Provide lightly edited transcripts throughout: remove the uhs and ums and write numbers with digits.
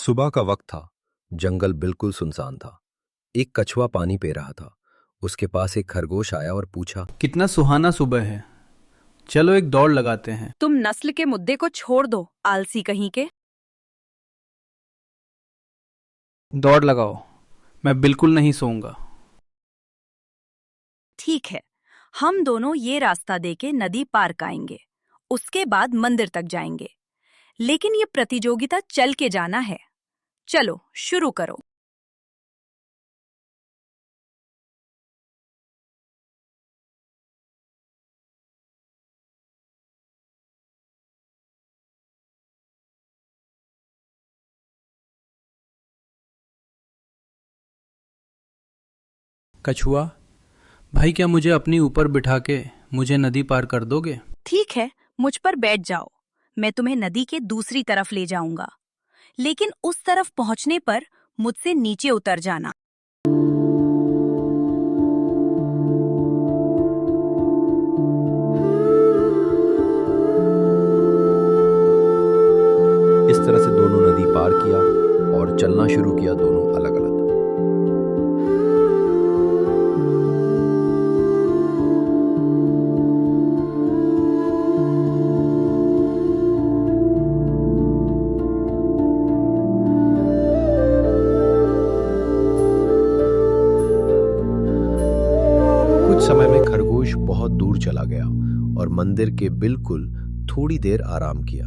सुबह का वक्त था। जंगल बिल्कुल सुनसान था। एक कछुआ पानी पी रहा था। उसके पास एक खरगोश आया और पूछा, कितना सुहाना सुबह है। चलो एक दौड़ लगाते हैं। तुम नस्ल के मुद्दे को छोड़ दो, आलसी कहीं के। दौड़ लगाओ, मैं बिल्कुल नहीं सोऊंगा। ठीक है, हम दोनों ये रास्ता देके नदी पार आएंगे, उसके बाद मंदिर तक जाएंगे। लेकिन ये प्रतियोगिता चल के जाना है। चलो शुरू करो। कछुआ भाई, क्या मुझे अपनी ऊपर बिठा के मुझे नदी पार कर दोगे? ठीक है, मुझ पर बैठ जाओ। मैं तुम्हें नदी के दूसरी तरफ ले जाऊंगा, लेकिन उस तरफ पहुंचने पर मुझसे नीचे उतर जाना। इस तरह से दोनों नदी पार किया और चलना शुरू किया, दोनों अलग अलग। कुछ समय में खरगोश बहुत दूर चला गया और मंदिर के बिल्कुल थोड़ी देर आराम किया।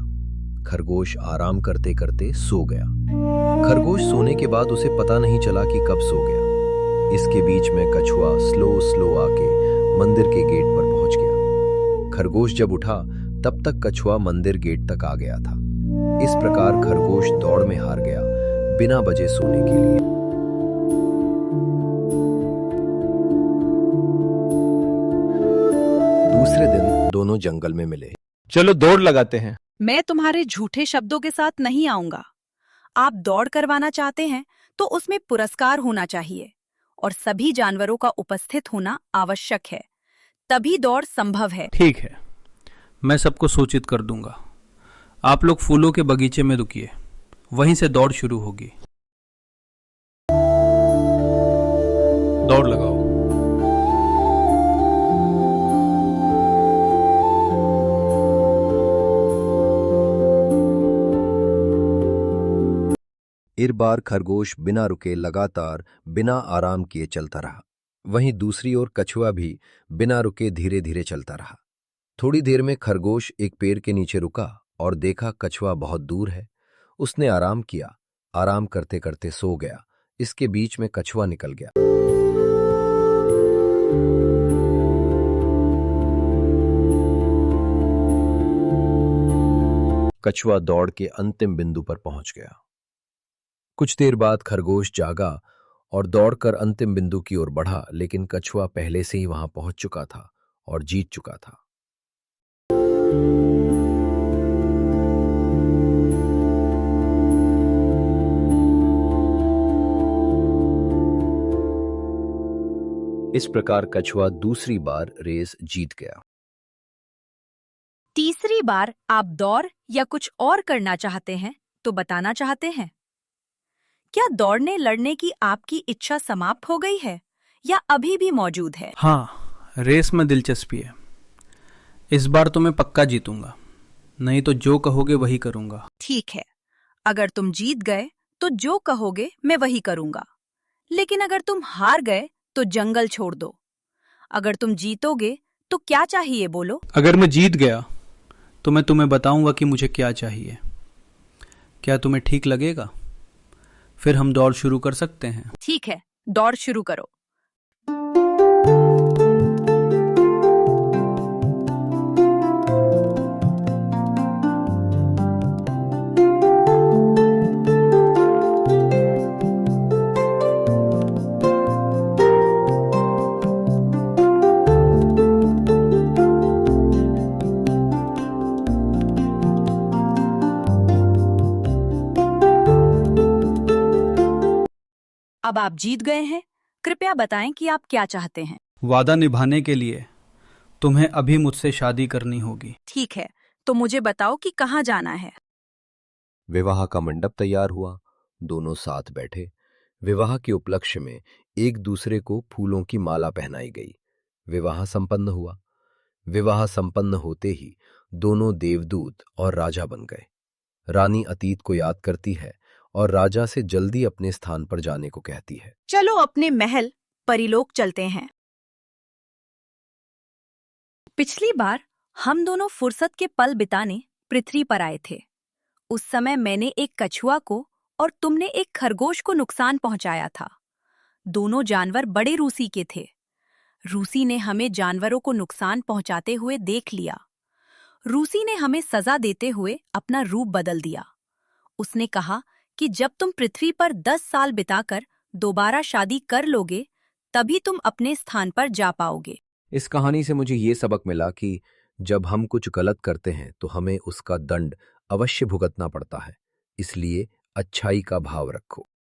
खरगोश आराम करते करते सो गया। खरगोश सोने के बाद उसे पता नहीं चला कि कब सो गया। इसके बीच में कछुआ स्लो स्लो आके मंदिर के गेट पर पहुंच गया। खरगोश जब उठा तब तक कछुआ मंदिर गेट तक आ गया था। इस प्रकार खरगोश दौड़ में हार गया, बिना वजह सोने के लिए। दूसरे दिन दोनों जंगल में मिले। चलो दौड़ लगाते हैं। मैं तुम्हारे झूठे शब्दों के साथ नहीं आऊंगा। आप दौड़ करवाना चाहते हैं तो उसमें पुरस्कार होना चाहिए और सभी जानवरों का उपस्थित होना आवश्यक है, तभी दौड़ संभव है। ठीक है, मैं सबको सूचित कर दूंगा। आप लोग फूलों के बगीचे में रुकिए, वहीं से दौड़ शुरू होगी। दौड़ लगाओ। इस बार खरगोश बिना रुके लगातार बिना आराम किए चलता रहा। वहीं दूसरी ओर कछुआ भी बिना रुके धीरे धीरे चलता रहा। थोड़ी देर में खरगोश एक पेड़ के नीचे रुका और देखा कछुआ बहुत दूर है। उसने आराम किया, आराम करते करते सो गया। इसके बीच में कछुआ निकल गया। कछुआ दौड़ के अंतिम बिंदु पर पहुंच गया। कुछ देर बाद खरगोश जागा और दौड़कर अंतिम बिंदु की ओर बढ़ा, लेकिन कछुआ पहले से ही वहां पहुंच चुका था और जीत चुका था। इस प्रकार कछुआ दूसरी बार रेस जीत गया। तीसरी बार आप दौड़ या कुछ और करना चाहते हैं तो बताना चाहते हैं। क्या दौड़ने लड़ने की आपकी इच्छा समाप्त हो गई है या अभी भी मौजूद है? हाँ, रेस में दिलचस्पी है। इस बार तो मैं पक्का जीतूंगा, नहीं तो जो कहोगे वही करूंगा। ठीक है, अगर तुम जीत गए तो जो कहोगे मैं वही करूंगा। लेकिन अगर तुम हार गए तो जंगल छोड़ दो। अगर तुम जीतोगे तो क्या चाहिए बोलो? अगर मैं जीत गया तो मैं तुम्हें बताऊंगा कि मुझे क्या चाहिए। क्या तुम्हें ठीक लगेगा? फिर हम दौड़ शुरू कर सकते हैं। ठीक है, दौड़ शुरू करो। अब आप जीत गए हैं। कृपया बताएं कि आप क्या चाहते हैं। वादा निभाने के लिए तुम्हें अभी मुझसे शादी करनी होगी। ठीक है, तो मुझे बताओ कि कहाँ जाना है। विवाह का मंडप तैयार हुआ दोनों साथ बैठे। विवाह के उपलक्ष्य में एक दूसरे को फूलों की माला पहनाई गई। विवाह संपन्न हुआ। विवाह संपन्न होते ही दोनों देवदूत और राजा बन गए। रानी अतीत को याद करती है और राजा से जल्दी अपने स्थान पर जाने को कहती है। चलो अपने महल परिलोक चलते हैं। पिछली बार हम दोनों फुर्सत के पल बिताने पृथ्वी पर आए थे। उस समय मैंने एक कछुआ को और तुमने एक खरगोश को नुकसान पहुंचाया था। दोनों जानवर बड़े रूसी के थे। रूसी ने हमें जानवरों को नुकसान पहुंचाते हुए देख लिया। रूसी ने हमें सजा देते हुए अपना रूप बदल दिया। उसने कहा कि जब तुम पृथ्वी पर 10 साल बिताकर दोबारा शादी कर लोगे, तभी तुम अपने स्थान पर जा पाओगे। इस कहानी से मुझे ये सबक मिला कि जब हम कुछ गलत करते हैं तो हमें उसका दंड अवश्य भुगतना पड़ता है। इसलिए अच्छाई का भाव रखो।